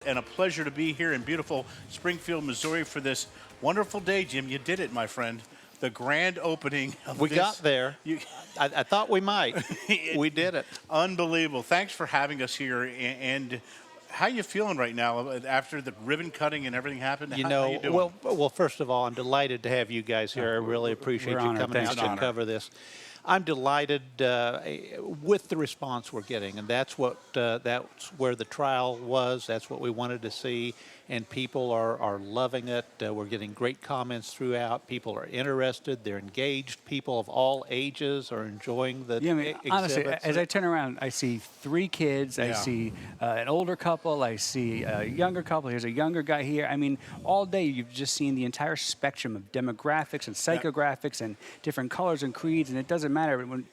and a pleasure to be here in beautiful Springfield, Missouri for this wonderful day, Jim. You did it, my friend. The grand opening of We this. got there. I thought we might. We did it. Unbelievable. Thanks for having us here. And how you feeling right now after the ribbon cutting and everything happened? How you doing? Well, first of all, I'm delighted to have you guys here. I really appreciate you honored. coming out Thanks, to cover this. I'm delighted with the response we're getting, and that's where the trial was. That's what we wanted to see, and people are loving it. We're getting great comments throughout. People are interested. They're engaged. People of all ages are enjoying the exhibits. Honestly, as I turn around, I see 3 kids. I see an older couple. I see a younger couple. Here's a younger guy here. I mean, all day you've just seen the entire spectrum of demographics and psychographics and different colors and creeds, and it doesn't matter.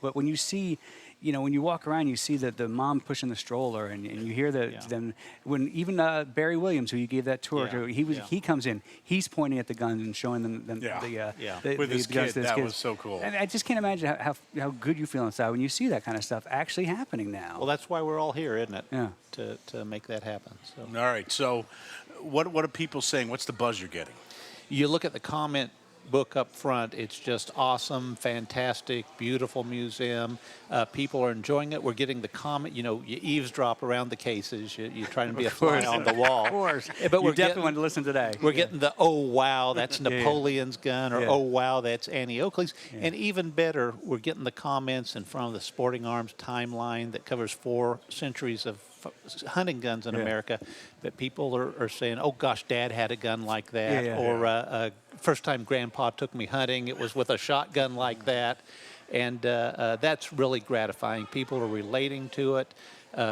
But when you see, when you walk around, you see the mom pushing the stroller, and you hear them. When even Barry Williams, who you gave that tour to, he comes in, he's pointing at the guns and showing them with his guns kid. to his That kids. was so cool. And I just can't imagine how good you feel inside when you see that kind of stuff actually happening now. Well, that's why we're all here, isn't it? Yeah. To make that happen. So. All right. So what are people saying? What's the buzz you're getting? You look at the comment book up front, it's just awesome, fantastic, beautiful museum. People are enjoying it. We're getting the comment, you eavesdrop around the cases. You're trying to be a fly on the wall. Of course. But you definitely want to listen today. We're getting the, oh, wow, that's Napoleon's gun, or oh, wow, that's Annie Oakley's. And even better, we're getting the comments in front of the Sporting Arms timeline that covers 4 centuries of hunting guns in America, that people are saying, oh gosh, Dad had a gun like that, first time Grandpa took me hunting, it was with a shotgun like that, and that's really gratifying. People are relating to it.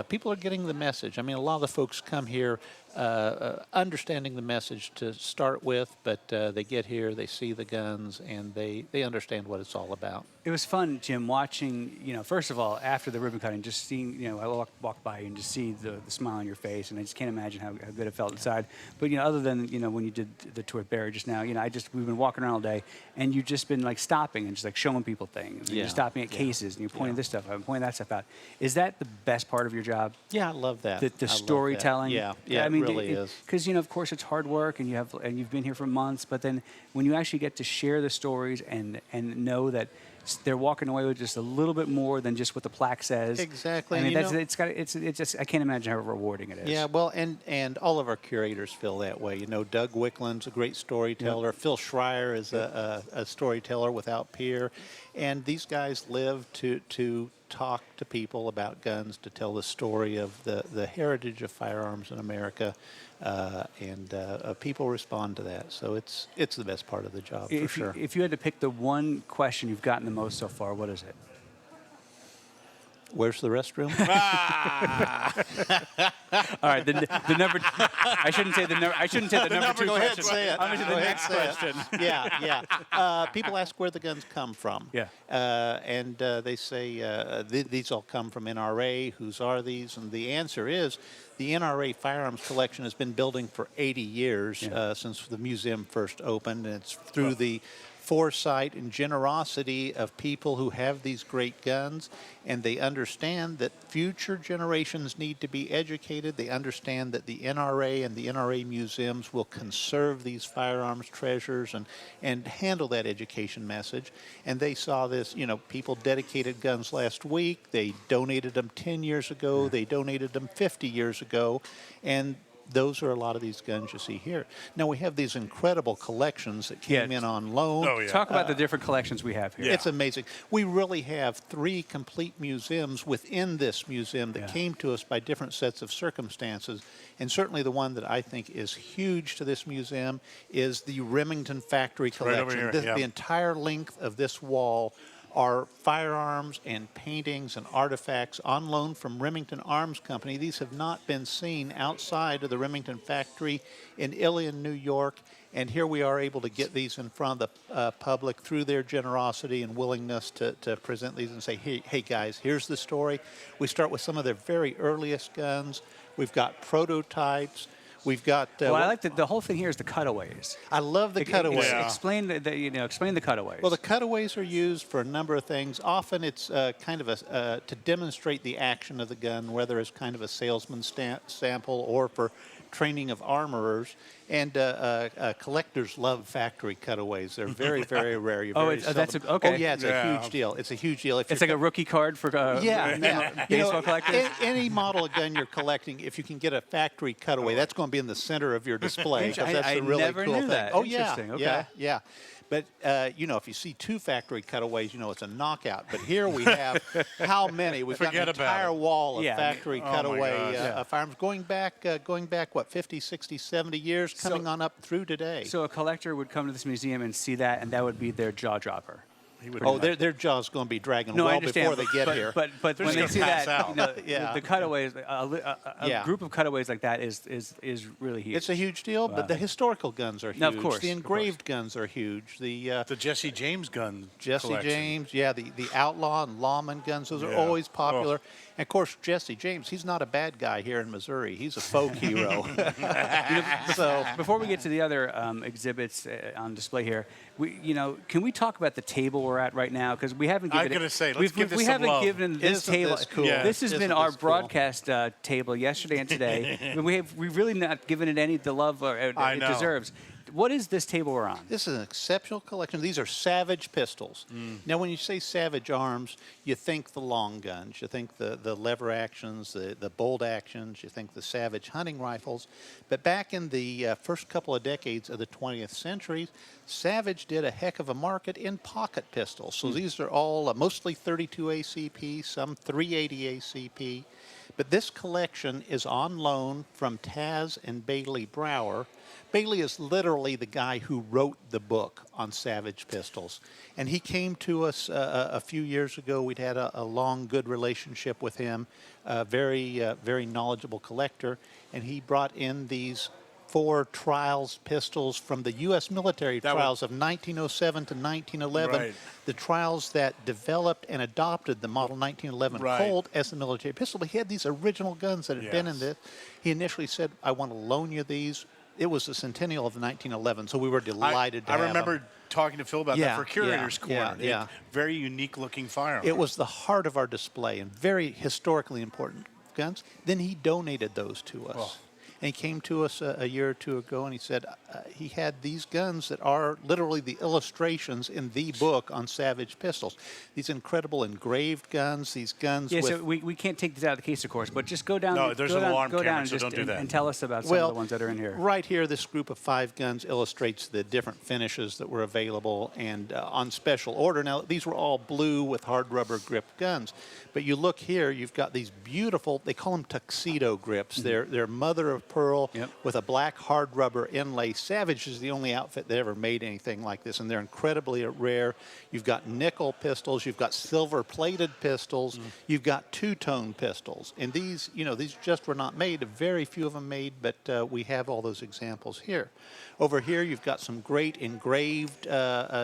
People are getting the message. I mean, a lot of the folks come here understanding the message to start with, but they get here, they see the guns, and they understand what it's all about. It was fun, Jim, watching, first of all, after the ribbon cutting, just seeing, I walk by you and just see the smile on your face, and I just can't imagine how good it felt inside. But, other than, when you did the tour at Barry just now, we've been walking around all day, and you've just been, stopping and just, showing people things. And you're stopping at cases, and you're pointing this stuff out, and pointing that stuff out. Is that the best part of your job? Yeah, I love that. The storytelling? Yeah, I mean, really is. Because, of course, it's hard work, and you've been here for months, but then when you actually get to share the stories and know that they're walking away with just a little bit more than just what the plaque says. Exactly. I mean, it's just I can't imagine how rewarding it is. Yeah, well, and all of our curators feel that way. Doug Wickland's a great storyteller. Yep. Phil Schreier is a storyteller without peer, and these guys live to talk to people about guns, to tell the story of the heritage of firearms in America, and people respond to that. So it's the best part of the job, for sure. If you had to pick the one question you've gotten the most so far, what is it? Where's the restroom? All right, the number. I shouldn't say the number. I shouldn't say the number 2 go ahead, question. say it. I'm going to the next question. Yeah. People ask where the guns come from. Yeah. And they say these all come from NRA. Whose are these? And the answer is the NRA firearms collection has been building for 80 years since the museum first opened, and it's through the foresight and generosity of people who have these great guns, and they understand that future generations need to be educated. They understand that the NRA and the NRA museums will conserve these firearms treasures and handle that education message. And they saw this, people dedicated guns last week. They donated them 10 years ago. They donated them 50 years ago. And those are a lot of these guns you see here. Now, we have these incredible collections that came in on loan. Oh, yeah. Talk about the different collections we have here. It's amazing. We really have 3 complete museums within this museum that came to us by different sets of circumstances. And certainly the one that I think is huge to this museum is the Remington factory collection. Right over here. The entire length of this wall are firearms and paintings and artifacts on loan from Remington Arms Company. These have not been seen outside of the Remington factory in Ilion, New York, and here we are able to get these in front of the public through their generosity and willingness to present these and say, hey guys, here's the story. We start with some of their very earliest guns. We've got prototypes. We've got. Well, I like the whole thing here is the cutaways. I love the cutaways. Explain explain the cutaways. Well, the cutaways are used for a number of things. Often it's kind of to demonstrate the action of the gun, whether it's kind of a salesman sample or for training of armorers. And collectors love factory cutaways. They're very, very rare. You're very that's seldom- okay. Oh, yeah, it's a huge deal. It's a huge deal. If It's you're like a rookie card for baseball collectors. Any model of gun you're collecting, if you can get a factory cutaway, that's going to be in the center of your display. 'Cause that's I a really never cool knew thing. that. Oh, yeah. Interesting. Okay. Yeah, yeah. But, if you see 2 factory cutaways, it's a knockout. But here we have how many? We've got Forget an about entire it. wall of Yeah. factory Oh, my cutaway gosh. firearms going back, what, 50, 60, 70 years, coming on up through today. So a collector would come to this museum and see that, and that would be their jaw dropper. Oh, their jaw's going to be dragging No, I well understand. before they get but, here. But They're when they just see gonna that, pass out. Yeah. the cutaways, a group of cutaways like that is really huge. It's a huge deal, but the historical guns are huge. No, of course, the of engraved guns are huge. The Jesse James gun Jesse collection. James, the outlaw and lawman guns, those are Yeah. always popular. Oh. And of course, Jesse James, he's not a bad guy here in Missouri. He's a folk hero. So Before we get to the other exhibits on display here, can we talk about the table we're at right now? Because we haven't given. I'm gonna say, let's we've- give this we some haven't love. given this Isn't table. this cool? Yeah. This has Isn't been our this cool? broadcast table yesterday and today. And we've really not given it any the love it I know. deserves. What is this table we're on? this is an exceptional collection. These are Savage pistols. Now, when you say Savage arms, you think the long guns. You think the lever actions, the bolt actions. You think the Savage hunting rifles. But back in the first couple of decades of the 20th century, Savage did a heck of a market in pocket pistols. So these are all mostly 32 ACP, some 380 ACP. But this collection is on loan from Taz and Bailey Brower. Bailey is literally the guy who wrote the book on Savage pistols. And he came to us a few years ago. We'd had a long, good relationship with him, very knowledgeable collector. And he brought in these 4 trials pistols from the U.S. military trials of 1907 to 1911, Right. the trials that developed and adopted the model 1911 Right. Colt as the military pistol. But he had these original guns that had been in Yes. this. He initially said, I want to loan you these. It was the centennial of 1911, so we were delighted to I have remember them. talking to Phil about Yeah, that for Curator's yeah, Corner. yeah. Very unique looking firearm. It was the heart of our display and very historically important guns. Then he donated those to us. Oh. And he came to us a year or two ago and he said he had these guns that are literally the illustrations in the book on Savage pistols. These incredible engraved guns, these guns Yeah, with... so we can't take these out of the case, of course, but just go down. No, there's go an down, alarm go camera, down and so just don't do that. and tell us about some of the ones that are in here. Right here, this group of 5 guns illustrates the different finishes that were available and on special order. Now, these were all blue with hard rubber grip guns. But you look here, you've got these beautiful, they call them tuxedo grips. They're mother of pearl with a black hard rubber inlay. Savage is the only outfit that ever made anything like this, and they're incredibly rare. You've got nickel pistols, you've got silver-plated pistols, you've got two-tone pistols. And these, these just were not made. Very few of them made, but we have all those examples here. Over here, you've got some great engraved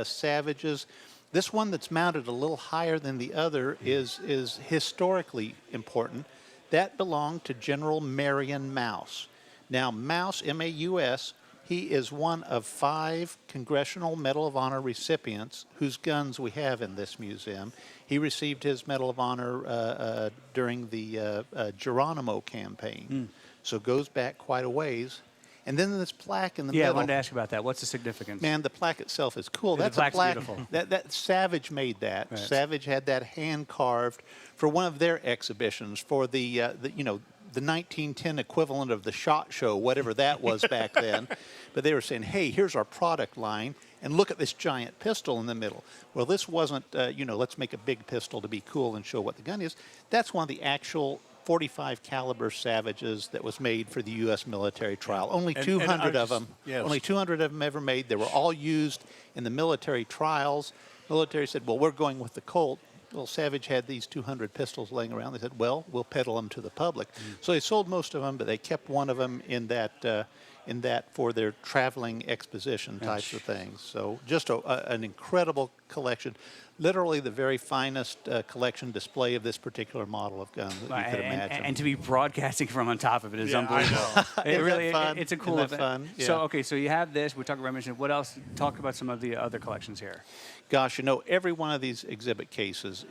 Savages. This one that's mounted a little higher than the other is historically important. That belonged to General Marion Mouse. Now, Mouse, M-A-U-S, he is one of 5 Congressional Medal of Honor recipients whose guns we have in this museum. He received his Medal of Honor during the Geronimo campaign. So it goes back quite a ways. And then this plaque in the middle. Yeah, I wanted to ask about that. What's the significance? Man, the plaque itself is cool. Yeah, the That's a plaque's plaque. beautiful. That Savage made that. Right. Savage had that hand carved for one of their exhibitions for the 1910 equivalent of the SHOT Show, whatever that was back then. But they were saying, hey, here's our product line, and look at this giant pistol in the middle. Well, this wasn't, let's make a big pistol to be cool and show what the gun is. That's one of the actual 45 caliber Savages that was made for the U.S. military trial. Only 200 of them. Yes. Only 200 of them ever made. They were all used in the military trials. Military said, well, we're going with the Colt. Well, Savage had these 200 pistols laying around. They said, well, we'll peddle them to the public. So they sold most of them, but they kept one of them in that for their traveling exposition types of things. So just an incredible collection. Literally the very finest collection display of this particular model of gun that you could imagine. And to be broadcasting from on top of it is Yeah, unbelievable. I It Isn't really, that fun? it's a cool Isn't that event. fun? Yeah. So, okay, so you have this. We're talking Remington. What else? Talk about some of the other collections here. Gosh, every one of these exhibit cases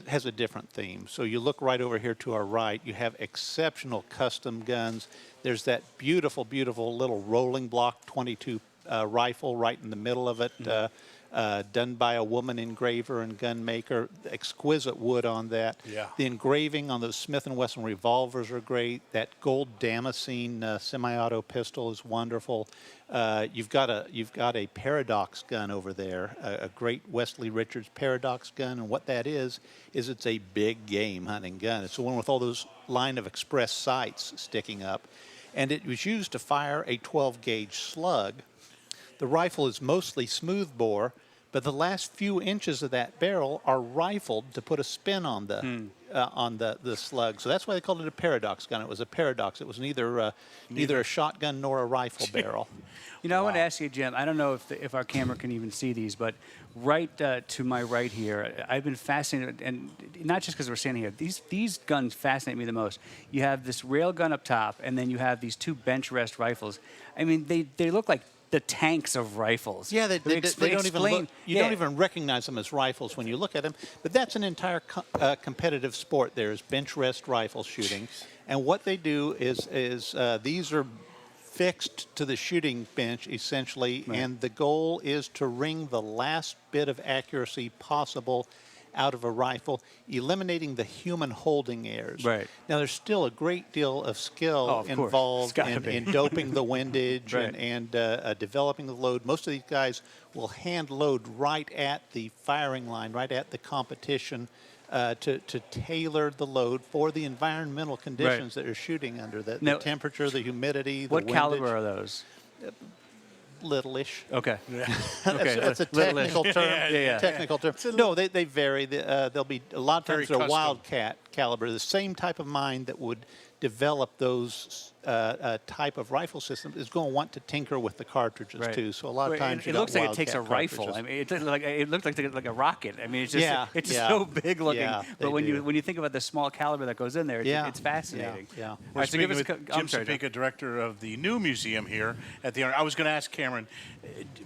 has a different theme. So you look right over here to our right, you have exceptional custom guns. There's that beautiful, beautiful little rolling block 22 rifle right in the middle of it, done by a woman engraver and gun maker. Exquisite wood on that. Yeah. The engraving on those Smith & Wesson revolvers are great. That gold Damascene semi-auto pistol is wonderful. You've got a Paradox gun over there, a great Wesley Richards Paradox gun, and what that is it's a big game hunting gun. It's the one with all those line of express sights sticking up, and it was used to fire a 12-gauge slug. The rifle is mostly smooth bore, but the last few inches of that barrel are rifled to put a spin on the slug. So that's why they called it a Paradox gun. It was a Paradox. It was neither a shotgun nor a rifle barrel. You know, I want to ask you, Jim. I don't know if our camera can even see these, but right to my right here, I've been fascinated, and not just because we're standing here. These guns fascinate me the most. You have this rail gun up top, and then you have these two bench rest rifles. I mean, they look like the tanks of rifles. Yeah, they don't even look, you don't even recognize them as rifles when you look at them. But that's an entire competitive sport. There's bench rest rifle shooting, and what they do is these are fixed to the shooting bench essentially, and the goal is to wring the last bit of accuracy possible out of a rifle, eliminating the human holding errors. Right. Now, there's still a great deal of skill involved in doping the windage and developing the load. Most of these guys will hand load right at the firing line, right at the competition, to tailor the load for the environmental conditions that you're shooting under, the temperature, the humidity, the windage. What caliber are those? Little-ish. Okay. That's a technical term. Technical term. No, they vary. There'll be a lot of times they're wildcat caliber, the same type of mind that would develop those type of rifle systems is going to want to tinker with the cartridges too. So a lot of times it looks like it takes a rifle. I mean, it looks like a rocket. I mean, it's just so big looking. Yeah, but when you think about the small caliber that goes in there, it's fascinating. Yeah. We're speaking with Jim Sapika, director of the new museum here at the NRA. I was going to ask Cameron,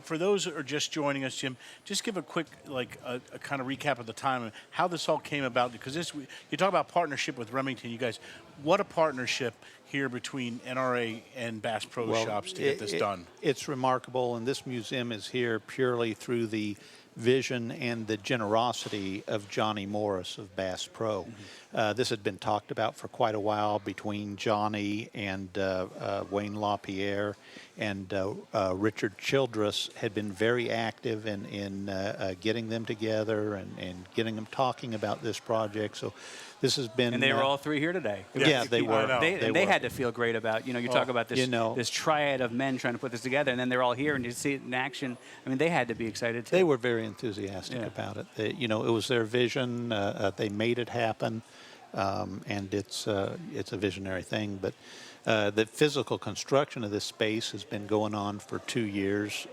for those who are just joining us, Jim, just give a quick a kind of recap of the time and how this all came about. Because you talk about partnership with Remington. You guys, what a partnership here between NRA and Bass Pro Shops to get this done. It's remarkable, and this museum is here purely through the vision and the generosity of Johnny Morris of Bass Pro. This had been talked about for quite a while between Johnny and Wayne LaPierre, and Richard Childress had been very active in getting them together and getting them talking about this project. So this has been... And they were all three here today. Yeah, they were. They had to feel great about, you talk about this this triad of men trying to put this together, and then they're all here and you see it in action. I mean, they had to be excited too. They were very enthusiastic about it. It was their vision. They made it happen, and it's a visionary thing. But the physical construction of this space has been going on for 2 years.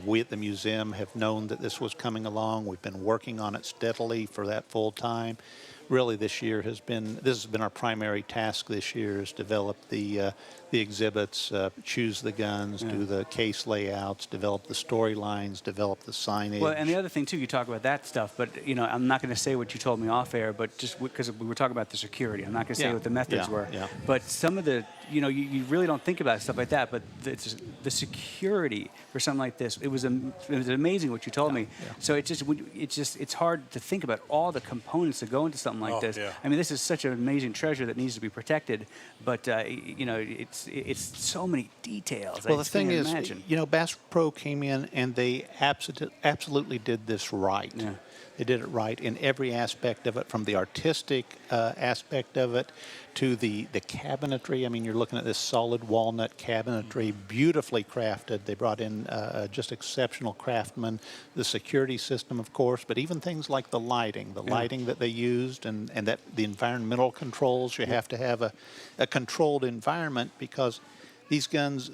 We at the museum have known that this was coming along. We've been working on it steadily for that full time. Really, this has been our primary task this year, is develop the exhibits, choose the guns, do the case layouts, develop the storylines, develop the signage. Well, and the other thing too, you talk about that stuff, but I'm not going to say what you told me off air, but just because we were talking about the security, I'm not going to say what the methods were. Yeah. But some of the, you really don't think about stuff like that, but the security for something like this, it was amazing what you told me. Yeah. So it's hard to think about all the components that go into something like this. Yeah. I mean, this is such an amazing treasure that needs to be protected, but it's so many details. Well, the thing is, Bass Pro came in and they absolutely did this right. Yeah. They did it right in every aspect of it, from the artistic aspect of it to the cabinetry. I mean, you're looking at this solid walnut cabinetry, beautifully crafted. They brought in just exceptional craftsmen. The security system, of course, but even things like the lighting that they used, and that the environmental controls. You have to have a controlled environment, because the these guns,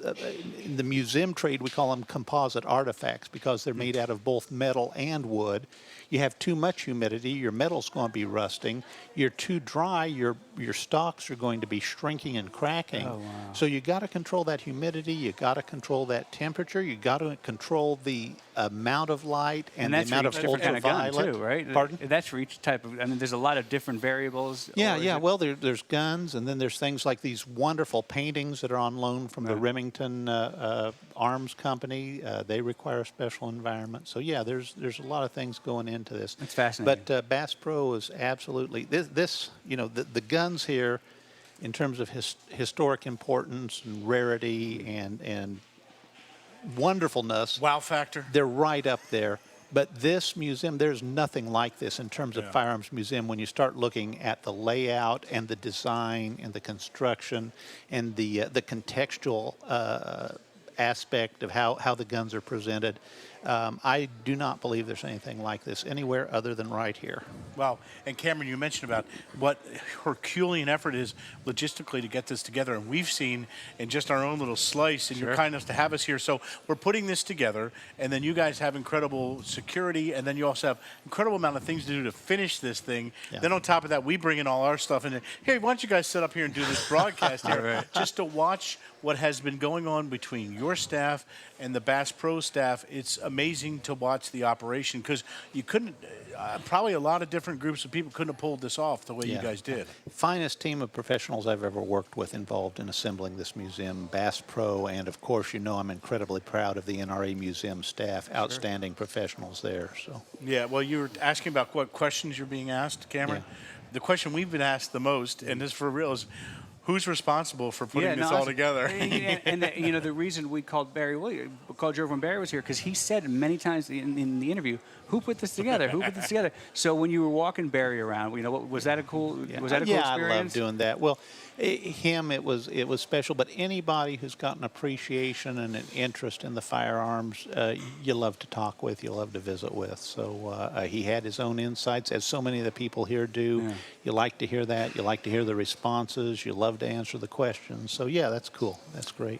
in the museum trade, we call them composite artifacts because they're made out of both metal and wood. You have too much humidity, your metal's going to be rusting. You're too dry, your stocks are going to be shrinking and cracking. Oh, wow. So you got to control that humidity, you got to control that temperature, you got to control the amount of light and the that's amount for of each different kind of gun ultraviolet. too, right? Pardon? That's for each type of. I mean, there's a lot of different variables. Yeah, or is yeah. it- Well, there's guns, and then there's things like these wonderful paintings that are on loan from the Remington Arms Company. They require a special environment. So yeah, there's a lot of things going into this. It's fascinating. But Bass Pro is absolutely this. You know, the guns here, in terms of historic importance and rarity and wonderfulness. Wow factor. They're right up there. But this museum, there's nothing like this in terms of Firearms Museum when you start looking at the layout and the design and the construction and the contextual aspect of how the guns are presented. I do not believe there's anything like this anywhere other than right here. Wow. And Cameron, you mentioned about what Herculean effort is logistically to get this together. And we've seen in just our own little slice, and your kindness to have us here. So we're putting this together, and then you guys have incredible security, and then you also have incredible amount of things to do to finish this thing. Yeah. Then on top of that, we bring in all our stuff. And hey, why don't you guys sit up here and do this broadcast here just to watch what has been going on between your staff and the Bass Pro staff. It's amazing to watch the operation because you couldn't, probably a lot of different groups of people couldn't have pulled this off the way you guys did. Finest team of professionals I've ever worked with involved in assembling this museum, Bass Pro, and of course, you know, I'm incredibly proud of the NRA museum staff, outstanding professionals there. So Yeah, well, you were asking about what questions you're being asked, Cameron. The question we've been asked the most, and this for real, is who's responsible for putting this all together? And you know, the reason we called Barry Williams, called you over when Barry was here, because he said many times in the interview, "Who put this together? Who put this together?" So when you were walking Barry around, you know, was that a cool? Was that a cool I experience? love doing that. Well, it was special. But anybody who's got an appreciation and an interest in the firearms, you love to talk with, you love to visit with. So he had his own insights, as so many of the people here do. Yeah. You like to hear that. You like to hear the responses. You love to answer the questions. So yeah, that's cool. That's great.